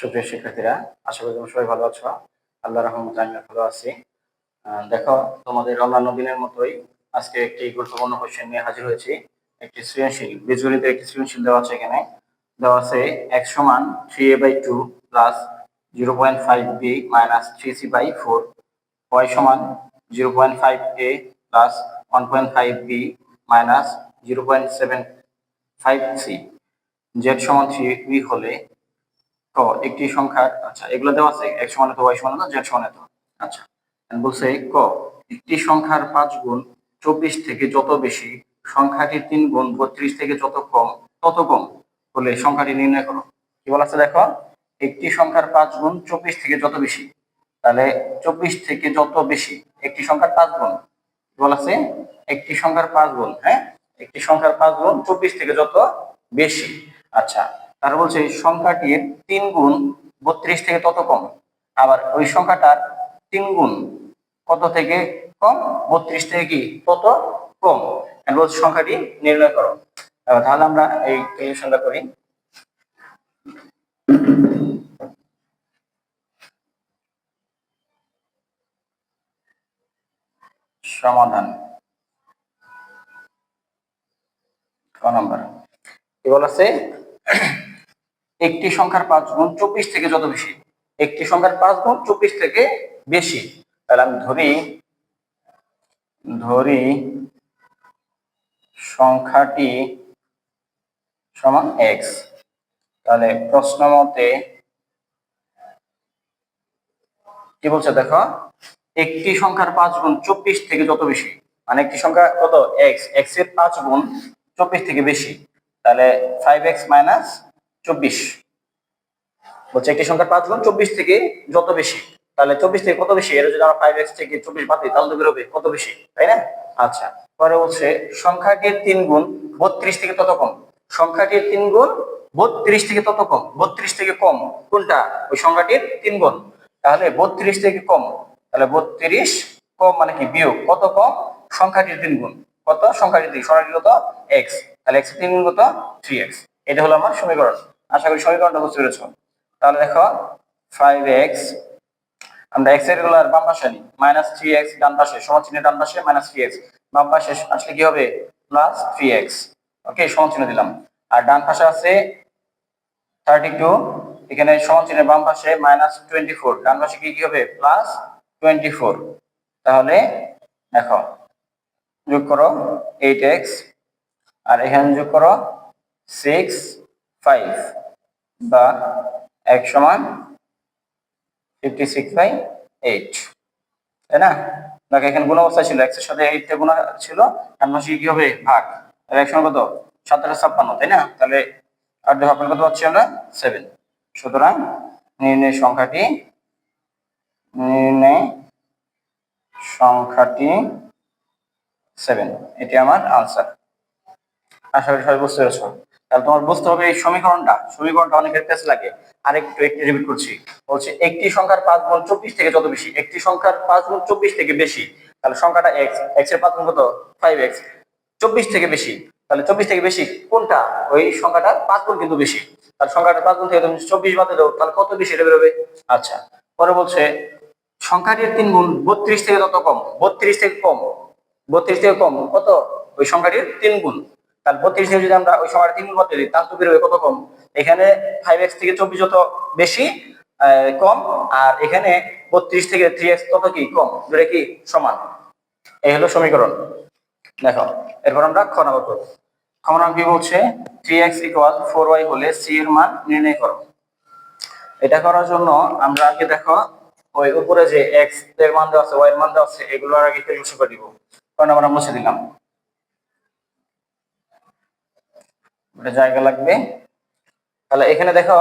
সুপ্রিয় শিক্ষার্থীরা, আশা করি তোমরা সবাই ভালো আছো। আল্লাহর রহমতে আমিও ভালো আছি। দেখো, তোমাদের অন্যান্য দিনের মতোই আজকে একটি গুরুত্বপূর্ণ কোশ্চেন নিয়ে হাজির হয়েছি। একটি সৃজনশীল বীজগণিতের একটি সৃজনশীল দেওয়া আছে। এখানে দেওয়া আছে x সমান 3a/2 plus 0.5b minus 3c/4, y সমান 0.5a plus 1.5b minus 0.75c, z সমান 3b হলে ক একটি সংখ্যার, আচ্ছা এগুলো দেওয়া আছে x সমান এত, y সমান এত, z সমান এত। আচ্ছা, বলছে ক একটি সংখ্যার 5 গুণ 24 থেকে যত বেশি, সংখ্যাটির 3 গুণ 32 থেকে যত কম তত কম হলে সংখ্যাটি নির্ণয় করো। কি বলা আছে দেখো, একটি সংখ্যার 5 গুণ 24 থেকে যত বেশি, তাহলে 24 থেকে যত বেশি একটি সংখ্যার 5 গুণ, কি বলা আছে একটি সংখ্যার 5 গুণ, হ্যাঁ একটি সংখ্যার 5 গুণ 24 থেকে যত বেশি। আচ্ছা, তার বলছে সংখ্যাটির 3 গুণ 32 থেকে তত কম, আবার ওই সংখ্যাটার 3 গুণ কত থেকে কম, 32 থেকে কি তত কম, বলছে সংখ্যাটি নির্ণয় করো। তাহলে আমরা এই ক্যালকুলেশনটা করি। সমাধান ক নাম্বার কি বলা আছে, একটি সংখ্যার 5 গুণ 24 থেকে যত বেশি, একটি সংখ্যার 5 গুণ 24 থেকে বেশি, তাহলে আমি ধরি সংখ্যাটি সমান x। তাহলে প্রশ্ন মতে কি বলছে দেখো, একটি সংখ্যার 5 গুণ 24 থেকে যত বেশি, মানে একটি সংখ্যা কত x, x এর 5 গুণ 24 থেকে বেশি, তাহলে 5x মাইনাস 24 বলছে একটি সংখ্যার 5 গুণ 24 থেকে যত বেশি, তাহলে 24 থেকে কত বেশি, এর যদি আমরা 5x থেকে 24 বাদ দিই তাহলে তো বেরোবে কত বেশি, তাই না? আচ্ছা, পরে বলছে সংখ্যাটির 3 গুণ 32 থেকে তত কম, সংখ্যাটির 3 গুণ 32 থেকে তত কম, 32 থেকে কম কোনটা, ওই সংখ্যাটির 3 গুণ, তাহলে 32 থেকে কম, তাহলে 32 কম মানে কি বিয়োগ কত কম, সংখ্যাটির 3 গুণ, কত সংখ্যাটির 3, সংখ্যাটির কত x, তাহলে x এর 3 গুণ কত 3x। এটা হলো আমার সমীকরণ। আশা করি সমীকরণটা বুঝতে পেরেছো। তাহলে দেখো 5x, আমরা x এর রেগুলার বাম পাশে নিই, মাইনাস 3x ডান পাশে, সমান চিহ্নের ডান পাশে মাইনাস 3x, বাম পাশে আসলে কি হবে প্লাস 3x। ওকে, সমান চিহ্ন দিলাম। আর ডান পাশে আছে 32, এখানে সমান চিহ্নের বাম পাশে মাইনাস 24, ডান পাশে কি হবে প্লাস 24। তাহলে দেখো যোগ করো 8x, আর এখানে যোগ করো 6 5, বা x সমান 56/8, তাই না? দেখো এখানে গুণ অবস্থা ছিল, x এর সাথে 8 টা গুণ ছিল, ডান পাশে কি হবে ভাগ, তাহলে x সমান কত 756, তাই না? তাহলে আর দেখো আপনার কত পাচ্ছি আমরা 7। সুতরাং নির্ণয় সংখ্যাটি 7, এটি আমার আনসার। আশা করি সবাই বুঝতে পেরেছো। তাহলে তোমার বুঝতে হবে এই সমীকরণটা অনেকের কাছে লাগে। একটু রিপিট করছি, বলছে একটি সংখ্যার 5 গুণ 24 থেকে যত বেশি, একটি সংখ্যার 5 গুণ 24 থেকে বেশি, তাহলে সংখ্যাটা x, x এর 5 গুণ কত 5x, 24 থেকে বেশি, তাহলে 24 থেকে বেশি কোনটা, ওই সংখ্যাটার 5 গুণ কিন্তু বেশি, তাহলে সংখ্যাটার 5 গুণ থেকে তুমি 24 বাদ দাও, তাহলে কত বেশি এটা বেরোবে। আচ্ছা, পরে বলছে সংখ্যাটির 3 গুণ 32 থেকে তত কম, 32 থেকে কম, 32 থেকে কম কত, ওই সংখ্যাটির 3 গুণ, তাহলে 32 থেকে যদি আমরা ওই সংখ্যাটা 3 গুণ করতে দিই তাহলে তো বেরোবে কত কম, এখানে 5x থেকে 24 যত বেশি কম, আর এখানে 32 থেকে 3x তত কি কম, দুটো কি সমান। এই হলো সমীকরণ। দেখো এরপর আমরা খ নাম্বার করব। খ নাম্বার কি বলছে, 3x = 4y হলে c এর মান নির্ণয় করো। এটা করার জন্য আমরা আগে দেখো ওই উপরে যে x এর মান দেওয়া আছে, y এর মান দেওয়া আছে, এগুলো আগে ক্যালকুলেশন করে দিব। কারণ আমরা মুছে দিলাম, এটা জায়গা লাগবে। তাহলে এখানে দেখো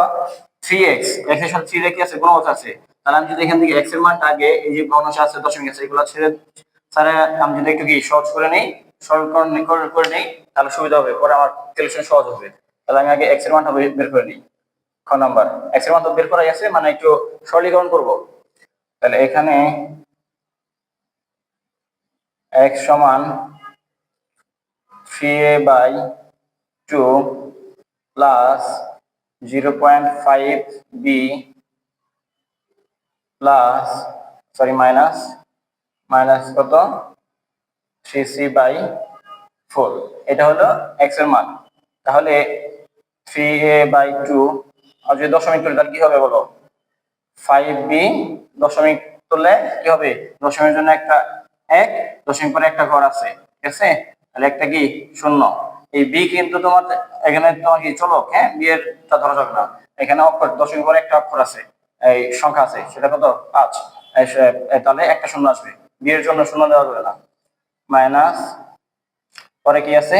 3x, x এর সাথে 3 রেখে আছে, গুণজ আছে, তাহলে আমি যদি এখান থেকে x এর মানটা আগে এই যে ভগ্নাংশ আছে দশমিক আছে এগুলো ছেড়ে স্যারে আমি যদি একটু কি সহজ করে নেই, সরলীকরণ করে নেই, তাহলে সুবিধা হবে, পরে আমার ক্যালকুলেশন সহজ হবে। তাহলে আমি আগে x এর মানটা বের করে নিই। খ নাম্বার x এর মান তো বের করাই আছে, মানে একটু সরলীকরণ করব। তাহলে এখানে x সমান 3a/2 plus 0.5b plus minus কত 3c/4, এটা হলো x এর মান। তাহলে 3a/2, আর যদি দশমিক তুলি তাহলে কি হবে বলো? 5b, দশমিক তুললে কি হবে? দশমিকের জন্য একটা 1, দশমিক পরে একটা ঘর আছে, ঠিক আছে? তাহলে একটা কি শূন্য। এই b কিন্তু তোমার এখানে তোমার কি চলো, হ্যাঁ, b এরটা ধরা যাবে না। এখানে অক্ষর, দশমিক পরে একটা অক্ষর আছে, এই সংখ্যা আছে, সেটা কত? 5। তাহলে একটা শূন্য আসবে, b এর জন্য শূন্য দেওয়া যাবে না। মাইনাস পরে কি আছে?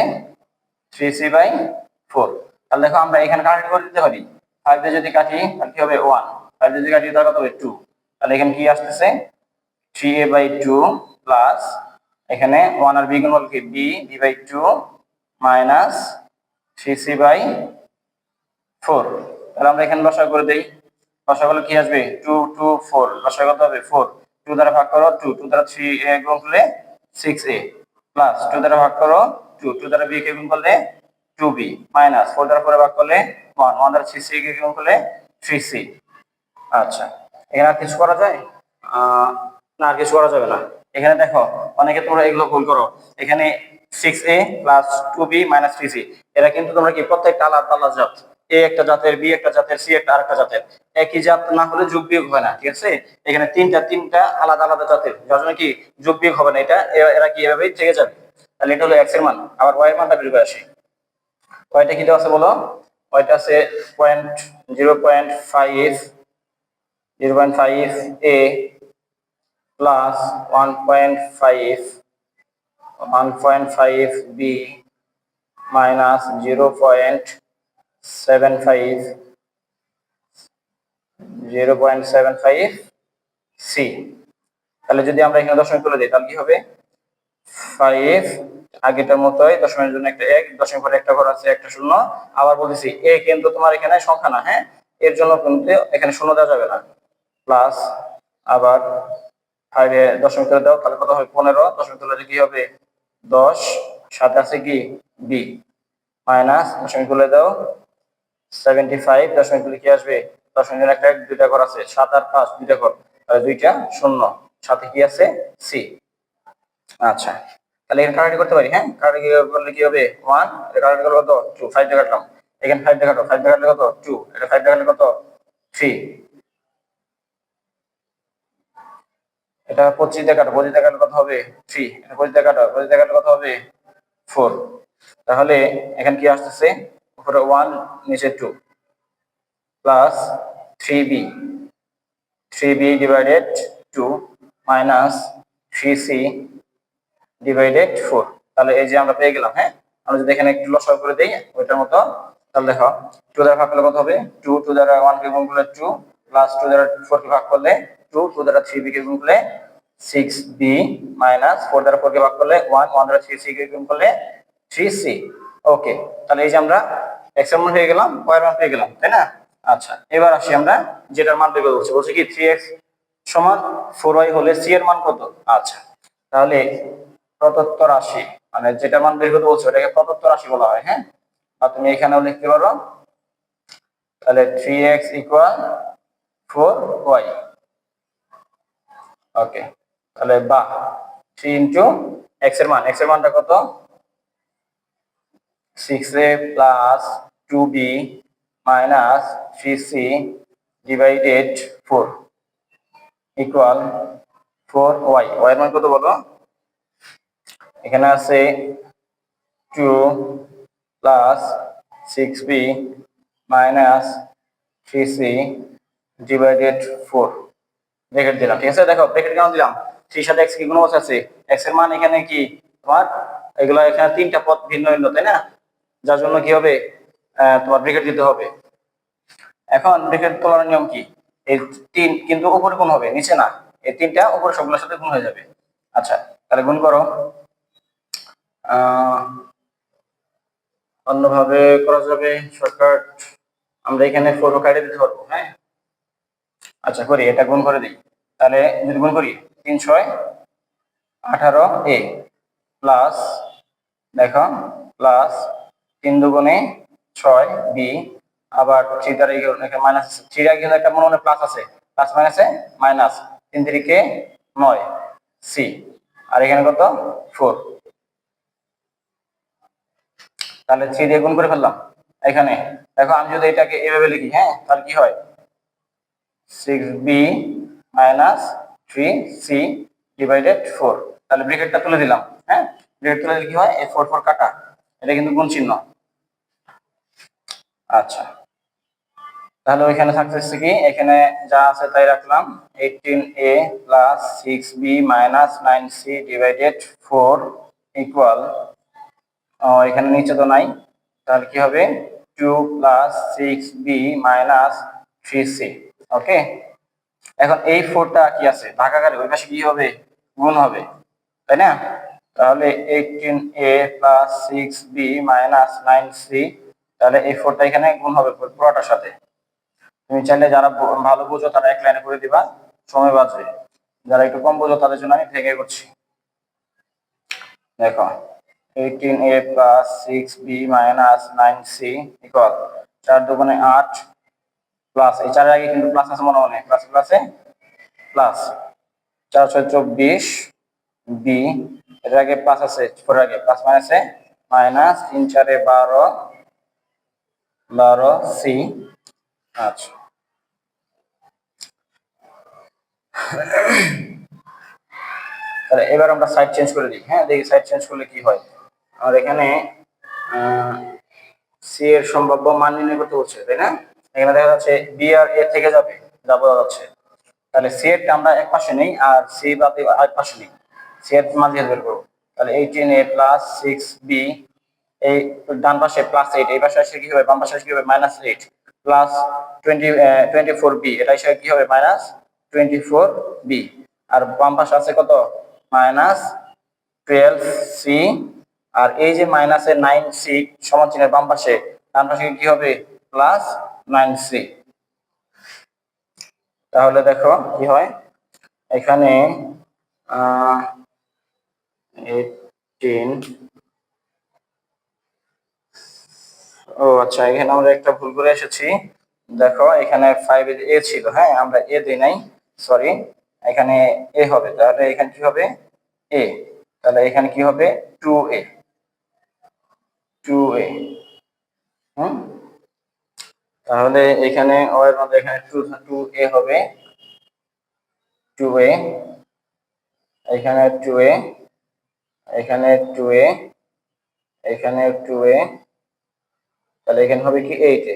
3c/4। তাহলে দেখো আমরা এখানে কাটাকাটি করে দিতে পারি। 5 দিয়ে যদি কাটি তাহলে কি হবে? 1। 5 দিয়ে যদি কাটি তাহলে কত হবে? 2। তাহলে এখানে কি আসতেছে? 3a/2 প্লাস এখানে 1 আর b গুণ কি b/2 মাইনাস 3c/4। তাহলে আমরা এখানে লসাগু করে দেই। লসাগু করলে কি আসবে? 2 2 4, লসাগু কত হবে? 4। 2 দ্বারা ভাগ করো, 2 2 দ্বারা 3a গুণ করলে 6a প্লাস 2 দ্বারা ভাগ করো 2 2 দ্বারা b কে গুণ করলে 2b মাইনাস 4 দ্বারা 4 ভাগ করলে 1 1 দ্বারা 3c কে গুণ করলে 3c। আচ্ছা, এখানে আর কিছু করা যায়? না, আর কিছু করা যাবে না। এখানে দেখো অনেকে তোমরা এগুলো ভুল করো। এখানে 6a plus 2b minus 3c, এরা কিন্তু তোমরা কি প্রত্যেকটা আলাদা আলাদা জাত। এ একটা জাতের, বি একটা জাতের, সি একটা আরেকটা জাতের। একই জাত না হলে যোগ বিয়োগ হয় না, ঠিক আছে? এখানে তিনটা আলাদা আলাদা জাতের, যার জন্য কি যোগ বিয়োগ হবে না। এটা এরা কি এভাবেই থেকে যাবে। তাহলে এটা হলো x এর মান। আবার y এর মানটা বের করে আসি। ওয়াইটা কি দেওয়া আছে বলো? ওয়াইটা আছে 0.5 a plus 1.5b minus 0.75c। তাহলে যদি আমরা এখানে দশমিক তুলে দিই তাহলে কি হবে? 5, আগেটার মতোই দশমিকের জন্য একটা 1, দশমিক পরে একটা ঘর আছে, একটা শূন্য। আবার বলতেছি এ কিন্তু তোমার এখানে সংখ্যা না, হ্যাঁ, এর জন্য কিন্তু এখানে শূন্য দেওয়া যাবে না। প্লাস আবার 5 এ দশমিক তুলে দাও, তাহলে কত হবে? 15। দশমিক তুলে কি হবে? 10। সাথে আছে কি b মাইনাস দশমিক তুলে দাও 75। দশমিক তুলে কি আসবে? দশমিক একটা দুইটা ঘর আছে, 7 আর 5 দুইটা ঘর, তাহলে দুইটা শূন্য, সাথে কি আছে? c। আচ্ছা, তাহলে এখানে কাটাকাটি করতে পারি, হ্যাঁ? কাটাকাটি করলে কি হবে? 1, কাটাকাটি করলে কত? 2। 5 দিয়ে কাটলাম, এখানে 5 দিয়ে কাটো, 5 দিয়ে কাটলে কত? 2, এটা 5 দিয়ে কাটলে কত? 3। এটা 25 দিয়ে কাটো, 25 দিয়ে কাটলে কত হবে? 3। এটা 25 দিয়ে কাটো, 25 দিয়ে কাটলে কত হবে? 4। তাহলে এখানে কি আসতেছে? উপরে 1, নিচে 2 plus 3b, 3b divided 2 minus 3c divided 4। তাহলে এই যে আমরা পেয়ে গেলাম, হ্যাঁ? আমরা যদি এখানে একটু লসাগু করে দেই ওইটার মতো, তাহলে দেখো 2 দ্বারা ভাগ করলে কত হবে? 2 2 দ্বারা 1 কে গুণ করলে 2 প্লাস 2 দ্বারা 4 কে ভাগ করলে 2 2 দ্বারা 3b কে গুণ করলে 6b মাইনাস 4 দ্বারা 4 কে ভাগ করলে 1 1 দ্বারা 3c কে গুণ করলে 3c। ওকে, তাহলে এই যে আমরা x এর মান পেয়ে গেলাম, y এর মান পেয়ে গেলাম, তাই না? আচ্ছা, এবার আসি আমরা যেটার মান বের করতে বলছি কি 3x সমান 4y হলে c এর মান কত? আচ্ছা, তাহলে প্রদত্ত রাশি, মানে যেটা মান বের করতে বলছো ওটাকে প্রদত্ত রাশি বলা হয়, হ্যাঁ? আর তুমি এখানেও লিখতে পারো, তাহলে 3x = 4y। ওকে, তাহলে বা 3 ইনটু x এর মান, x এর মানটা কত? 6a plus 2b minus 3c divided 4 equal 4y। y এর মান কত বলো? এখানে আছে 2 plus 6b minus 3c divided 4 bracket দিলাম, ঠিক আছে? দেখো ব্র্যাকেট কেন দিলাম? 3 সাথে x কি গুণ আছে? x এর মান এখানে কি তোমার এগুলো এখানে তিনটা পদ ভিন্ন ভিন্ন, তাই না? যার জন্য কি হবে? তোমার ব্র্যাকেট দিতে হবে। এখন ব্র্যাকেট তোলার নিয়ম কি? এই 3 কিন্তু উপরে গুণ হবে, নিচে না। এই তিনটা উপরে সবগুলোর সাথে গুণ হয়ে যাবে। আচ্ছা, তাহলে গুণ করো। অন্যভাবে করা যাবে শর্টকাট, আমরা এখানে 4 কাটে দিতে পারবো, হ্যাঁ? আচ্ছা, করি, এটা গুণ করে দিই। তাহলে যদি গুণ করি 3 6 18a প্লাস দেখো প্লাস 3 2 6b আবার থ্রি দ্বারা এখানে মাইনাস আছে, থ্রি আগে কিন্তু একটা মনে মনে প্লাস আছে, প্লাস মাইনাসে মাইনাস, 3 3 কে 9 সি, আর এখানে কত 4, তাহলে 3 দিয়ে গুণ করে ফেললাম এখানে। দেখো আমি যদি এটাকে এভাবে লিখি, হ্যাঁ, তাহলে কি হয় 6b মাইনাস 3c ডিভাইডেড 4, তাহলে ব্র্যাকেটটা তুলে দিলাম, হ্যাঁ, ব্র্যাকেট তুলে দিলে কি হয়, এই 4 4 কাটা, এটা কিন্তু গুণ চিহ্ন। আচ্ছা, তাহলে ওইখানে থাকতেছে কি, এখানে যা আছে তাই রাখলাম, 18a plus 6b minus 9c divided 4 equal, এখানে নিচে তো নাই, তাহলে কি হবে 2 প্লাস 6b মাইনাস 3c। ওকে, এখন এই 4টা কি আছে ভাগাকারে, ওই পাশে কি হবে, গুণ হবে, তাই না? তাহলে 18a plus 6b minus 9c, তাহলে এই 4টা এখানে গুণ হবে পুরোটার সাথে। তুমি চাইলে যারা ভালো বোঝো তারা এক লাইনে করে দিবা, সময় বাঁচবে। যারা একটু কম বোঝো তাদের জন্য আমি ভেঙে করছি। দেখো 18a plus 6b minus 9c equal 4 দুগুণে 8 প্লাস, এই 4 এর আগে কিন্তু প্লাস আছে মনে মনে, প্লাস প্লাসে প্লাস, 4 6 24 বি, এর আগে প্লাস আছে, 4 এর আগে প্লাস মাইনাসে মাইনাস, 3 4 12 12 সি। আচ্ছা, তাহলে এবার আমরা সাইড চেঞ্জ করে দিই, হ্যাঁ, দেখি সাইড চেঞ্জ করলে কি হয়। আর এখানে সি এর সম্ভাব্য মান নির্ণয় করতে বলছে, তাই না? এখানে দেখা যাচ্ছে বি আর এ থেকে যাবে, যা বোঝা যাচ্ছে। তাহলে সি এর আমরা এক পাশে নেই আর সি বাদে আরেক পাশে নেই, সি এর মান দিয়ে বের করব। তাহলে 18a প্লাস 6b, এই ডান পাশে প্লাস 8, এই পাশে আসলে কি হবে, বাম পাশে কি হবে মাইনাস 8 প্লাস 24b, এটা এসে কি হবে মাইনাস 24b, আর বাম পাশে আছে কত মাইনাস 12c, আর এই যে মাইনাসের 9c সমান চিহ্নের বাম পাশে, ডান পাশে কি হবে প্লাস 9c। তাহলে দেখো কি হয় এখানে 18, ও আচ্ছা, এখানে আমরা একটা ভুল করে এসেছি। দেখো এখানে 5 এর এ ছিল, হ্যাঁ, আমরা এ দেই নাই, সরি, এখানে এ হবে, তাহলে এখানে কি হবে এ, তাহলে এখানে কি হবে 2a, 2a, হুম, তাহলে এখানে ও এর মধ্যে এখানে 2a হবে, 2a, এখানে 2a, এখানে 2a, এখানে 2a, তাহলে এখানে হবে কি 8a,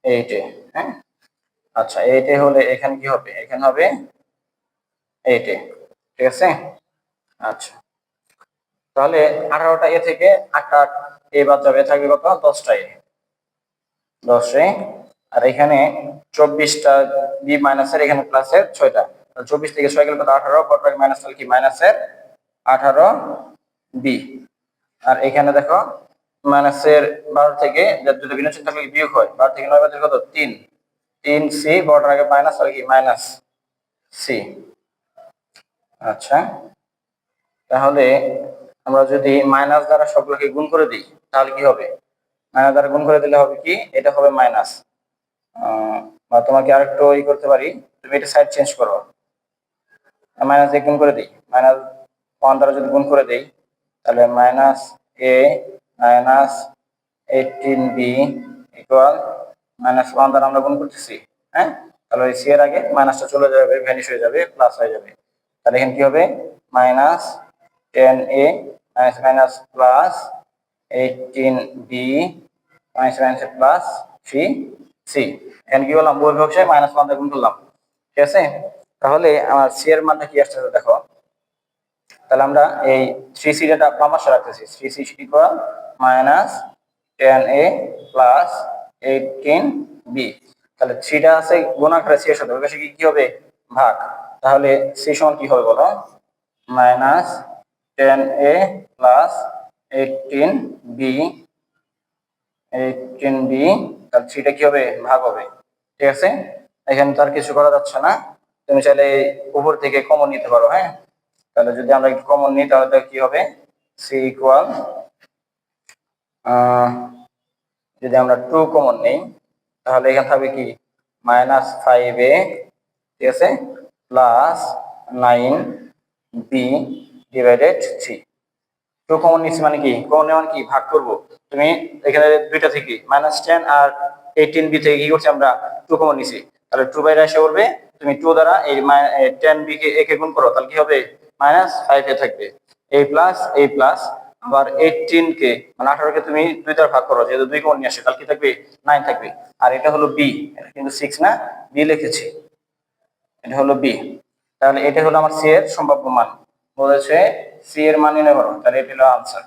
8a, হ্যাঁ। আচ্ছা, 8a হলে এখানে কি হবে, এখানে হবে 8a, ঠিক আছে। আচ্ছা, তাহলে 18টা এ থেকে 8টা এ বাদ যাবে, থাকবে কত 10টা এ, 10 এ, আর এখানে 24টা বি মাইনাসের, এখানে প্লাসের 6টা, 24 থেকে 6 গেলে কত 18, পর মাইনাস তাহলে কি মাইনাসের 18 বি, আর এখানে দেখো মাইনাসের 12 থেকে যদি বিয়োগ চিহ্ন থাকলে বিয়োগ হয়, 12 থেকে 9 বাদ কত 3, 3 সি, বড়টার আগে মাইনাস তাহলে কি মাইনাস সি। আচ্ছা, তাহলে আমরা যদি মাইনাস দ্বারা সবগুলোকে গুণ করে দিই তাহলে কি হবে, মাইনাস দ্বারা গুণ করে দিলে হবে কি, এটা হবে মাইনাস, বা তোমাকে আরেকটু করতে পারি, তুমি এটা সাইড চেঞ্জ করো, মাইনাস দিয়ে গুণ করে দিই, মাইনাস 1 দ্বারা যদি গুণ করে দিই তাহলে মাইনাস এ মাইনাস 18b ইকুয়াল মাইনাস 1 দ্বারা আমরা গুণ করতেছি, হ্যাঁ, তাহলে ওই সি এর আগে মাইনাসটা চলে যাবে, ভ্যানিশ হয়ে যাবে, প্লাস হয়ে যাবে, তাহলে এখানে কি হবে minus 10a minus minus plus 18b minus minus plus 3c, এখানে কি বললাম উভয় পক্ষে মাইনাস 1 দিয়ে গুণ করলাম, ঠিক আছে। তাহলে আমার সি এর মানটা কি আসছে দেখো, তাহলে আমরা এই 3c টা বাম পাশে রাখতেছি, 3c equal minus 10a plus 18b, তাহলে 3টা আছে গুণ আকারে সি এর সাথে, ওই পাশে কি হবে ভাগ, তাহলে সি সমান কি হবে বলো minus 10a plus 18b, 18b, তাহলে 3টা কি হবে ভাগ হবে, ঠিক আছে। এখানে তো আর কিছু করা যাচ্ছে না, তুমি চাইলে উপর থেকে কমন নিতে পারো, হ্যাঁ, তাহলে যদি আমরা একটু কমন নিই তাহলে কি হবে সি ইকুয়াল যদি আমরা 2 কমন নেই তাহলে এখানে থাকবে কি -5a, ঠিক আছে, প্লাস 9b ডিভাইডেড 3। 2 কমন নিচ্ছি মানে কি, কমন নেওয়া মানে কি, ভাগ করব। তুমি এখানে দুইটা থেকে -10 আর 18b থেকে কি করছি আমরা 2 কমন নিছি, তাহলে 2 বাইরে এসে পড়বে। তুমি 2 দ্বারা এই 10b কে একে গুণ করো, তাহলে কি হবে -5a থাকবে। a প্লাস আবার 18 কে মানে 18 কে তুমি 2 দ্বারা ভাগ করো, যেহেতু 2 কমন নিয়ে আসে, তাহলে কি থাকবে 9 থাকবে। আর এটা হলো b, এটা কিন্তু 6 না, b লিখেছি, এটা হলো b। তাহলে এটা হলো আমার সি এর সম্ভাব্য মান, বলেছে সি এর মান নির্ণয় করো, তাহলে এটা হলো আনসার।